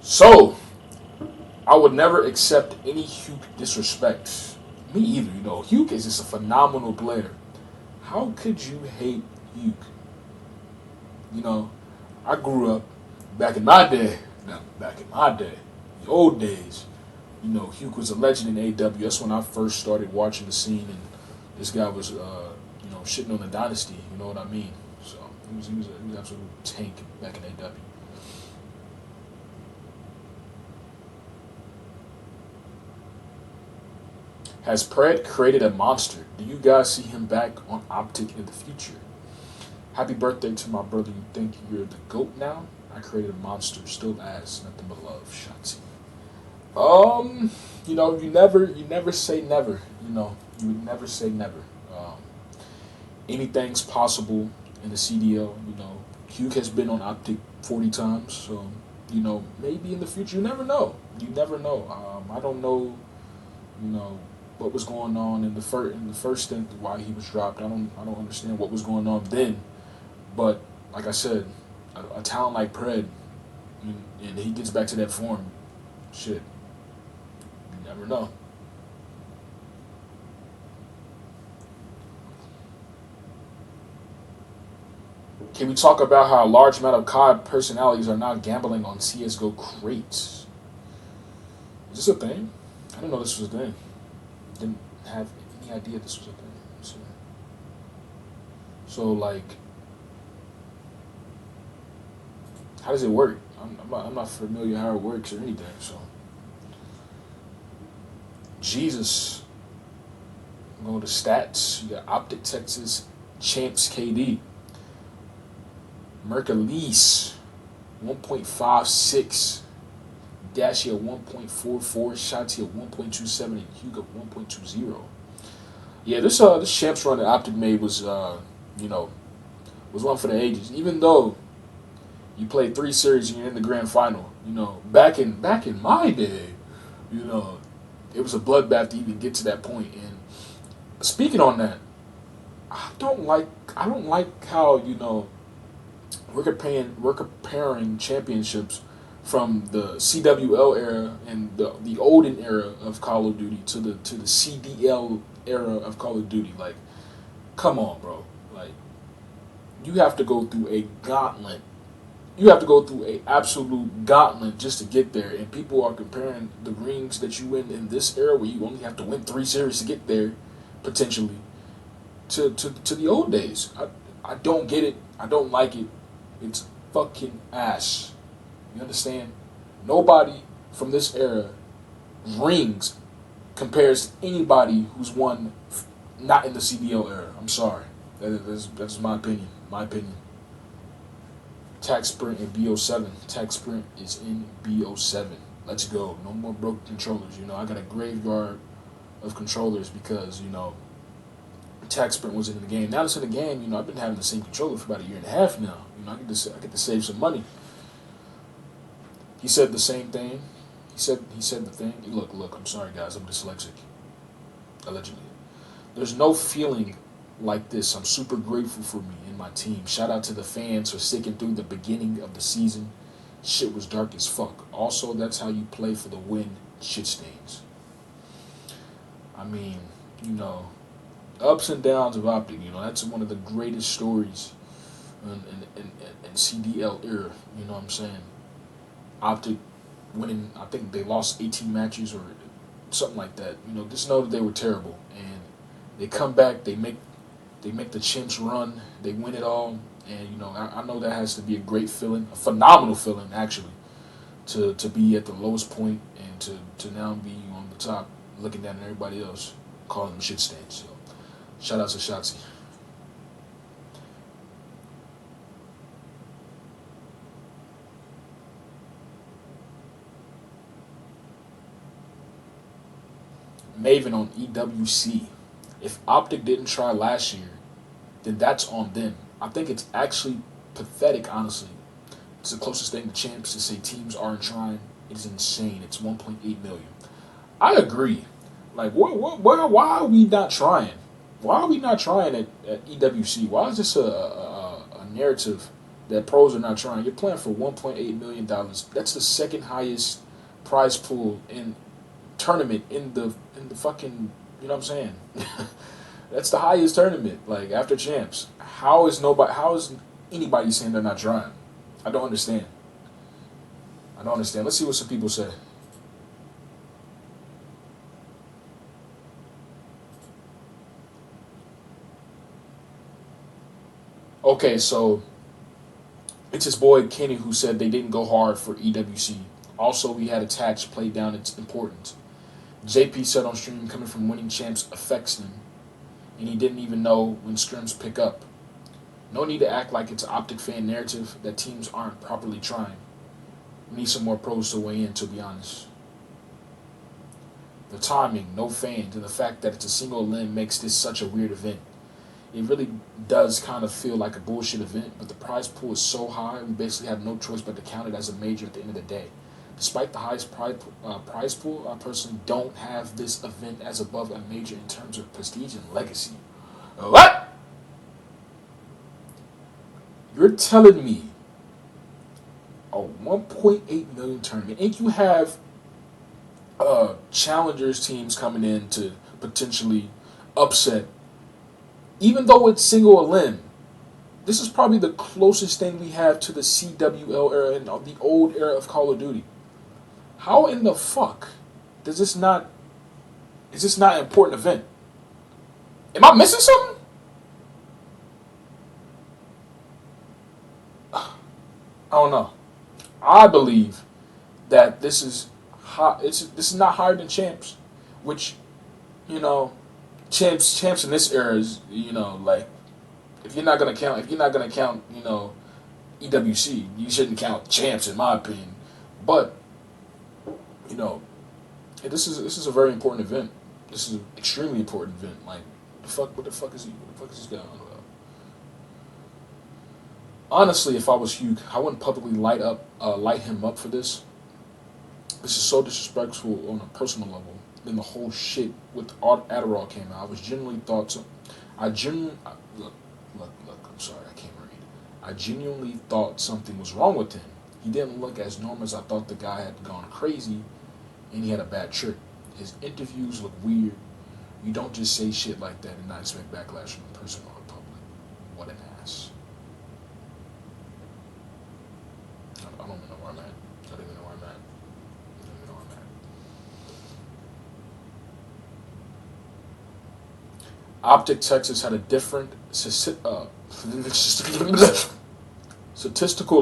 So, I would never accept any Hugh disrespect. Me either, you know. Hugh is just a phenomenal player. How could you hate Hugh? You know, I grew up back in my day. Now, back in my day, the old days, you know, Hugh was a legend in AW. That's when I first started watching the scene, and this guy was, you know, shitting on the dynasty. You know what I mean? So he was an absolute tank back in AW. Has Pred created a monster? Do you guys see him back on Optic in the future? Happy birthday to my brother. You think you're the GOAT now? I created a monster. Still ass. Nothing but love. Shotzzy. You know, you never say never. You know, you would never say never. Um, Anything's possible in the CDL. You know, Hugh has been on Optic 40 times, so you know maybe in the future. You never know. You never know. I don't know. You know what was going on in the first stint why he was dropped. I don't understand what was going on then. But like I said, a talent like Pred, and he gets back to that form. Shit, you never know. Can we talk about how a large amount of COD personalities are now gambling on CS:GO crates? Is this a thing? I didn't know this was a thing. Didn't have any idea this was a thing. So like, how does it work? I'm not familiar how it works or anything. So Jesus, I'm going to stats. You got Optic Texas Champs KD. Mercalese 1.56. Dashi at 1.44, Shotzzy at 1.27, and Hugo at 1.20. Yeah, this champs run that Optic made was you know was one for the ages. Even though you played 3 series and you're in the grand final, you know back in my day, you know it was a bloodbath to even get to that point. And speaking on that, I don't like how we're comparing championships from the CWL era and the olden era of Call of Duty to the CDL era of Call of Duty. Like, come on, bro. Like, you have to go through a gauntlet. You have to go through a absolute gauntlet just to get there. And people are comparing the rings that you win in this era, where you only have to win 3 series to get there, potentially, to the old days. I don't get it. I don't like it. It's fucking ass. You understand? Nobody from this era rings compares to anybody who's won not in the CDL era. I'm sorry. That's my opinion. My opinion. Tax Sprint in BO7. Tax Sprint is in BO7. Let's go. No more broken controllers. You know, I got a graveyard of controllers because, Tax Sprint wasn't in the game. Now it's in the game, I've been having the same controller for about a year and a half now. I get to save some money. He said the same thing. He said the thing. Look, I'm sorry guys, I'm dyslexic. Allegedly. There's no feeling like this. I'm super grateful for me and my team. Shout out to the fans for sticking through the beginning of the season. Shit was dark as fuck. Also, that's how you play for the win, shit stains. I mean, ups and downs of Optic, that's one of the greatest stories in CDL era, you know what I'm saying? Optic winning, I think they lost 18 matches or something like that. Just know that they were terrible, and they come back, they make the chimps run, they win it all, and I know that has to be a great feeling, a phenomenal feeling actually, to be at the lowest point and to now be on the top, looking down at everybody else, calling them shit stains. So shout out to Shotzzy. Maven on EWC. If Optic didn't try last year, then that's on them. I think it's actually pathetic, honestly. It's the closest thing to champs to say teams aren't trying. It is insane. It's 1.8 million. I agree. Like, why are we not trying? Why are we not trying at EWC? Why is this a narrative that pros are not trying. You're playing for $1.8 million. That's the second highest prize pool in tournament in the fucking, you know what I'm saying? That's the highest tournament, like after champs. How is anybody saying they're not trying? I don't understand. I don't understand. Let's see what some people say. Okay, so it's his boy Kenny who said they didn't go hard for EWC. Also, we had attached played down its importance. JP said on stream coming from winning champs affects him, and he didn't even know when scrims pick up. No need to act like it's an optic fan narrative that teams aren't properly trying. We need some more pros to weigh in, to be honest. The timing, no fans, and the fact that it's a single limb makes this such a weird event. It really does kind of feel like a bullshit event, but the prize pool is so high, we basically have no choice but to count it as a major at the end of the day. Despite the highest prize pool, I personally don't have this event as above a major in terms of prestige and legacy. What? You're telling me a 1.8 million tournament, and you have challengers teams coming in to potentially upset, even though it's single a limb. This is probably the closest thing we have to the CWL era and the old era of Call of Duty. How in the fuck is this not an important event? Am I missing something? I don't know. I believe that this is this is not higher than champs, which, you know, champs in this era is, you know, like, if you're not gonna count, you know, EWC, you shouldn't count champs, in my opinion. But, you know, this is a very important event. This is an extremely important event. Like, what the fuck is this guy on about? Honestly, if I was Hugh, I wouldn't publicly light him up for this. This is so disrespectful on a personal level. Then the whole shit with Adderall came out. Look, I'm sorry, I can't read. I genuinely thought something was wrong with him. He didn't look as normal as I thought. The guy had gone crazy, and he had a bad trip. His interviews look weird. You don't just say shit like that and not expect backlash from the person or the public. What an ass. I don't even know where I'm at. Optic Texas had a different statistical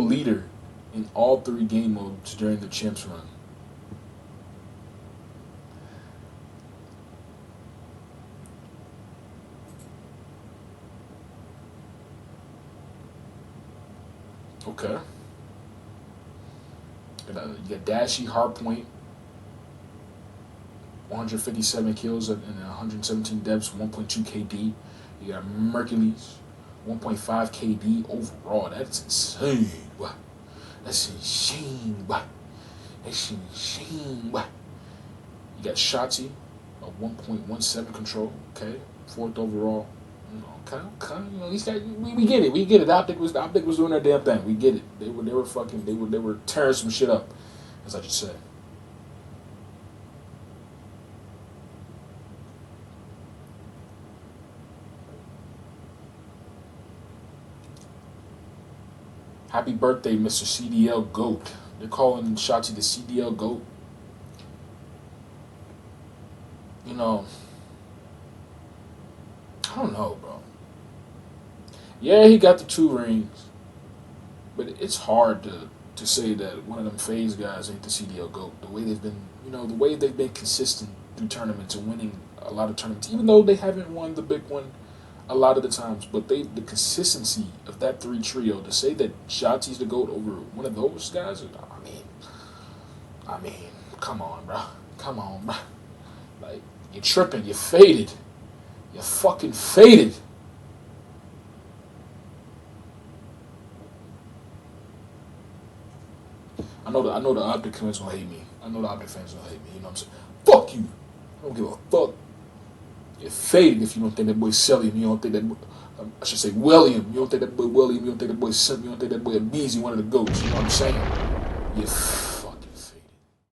leader in all three game modes during the champs run. Okay. You got Dashy, Hardpoint, 157 kills and 117 deaths, 1.2 KD. You got Mercules, 1.5 KD overall. That's insane. What? That's insane. What? That's insane. What? You got Shotzzy, a 1.17 control. Okay, fourth overall. Okay. You know, these guys, we get it. We get it. The Optic was doing their damn thing. We get it. They were tearing some shit up, as I just said. Happy birthday, Mr. CDL GOAT. They're calling Shotzzy the CDL GOAT. You know, I don't know, bro. Yeah, he got the 2 rings, but it's hard to say that one of them phase guys ain't the CDL GOAT. The way they've been consistent through tournaments and winning a lot of tournaments, even though they haven't won the big one a lot of the times, but the consistency of that 3 trio, to say that Shotzzy's the GOAT over one of those guys, I mean, come on, bro. Like, you're tripping, you're faded. You're fucking faded. I know the Optic fans gonna hate me. You know what I'm saying? Fuck you. I don't give a fuck. You're faded if you don't think that boy's selling. You don't think that. I should say William. You don't think that boy William. You don't think that boy Simp. You don't think that boy Beezy, one of the goats. You know what I'm saying? You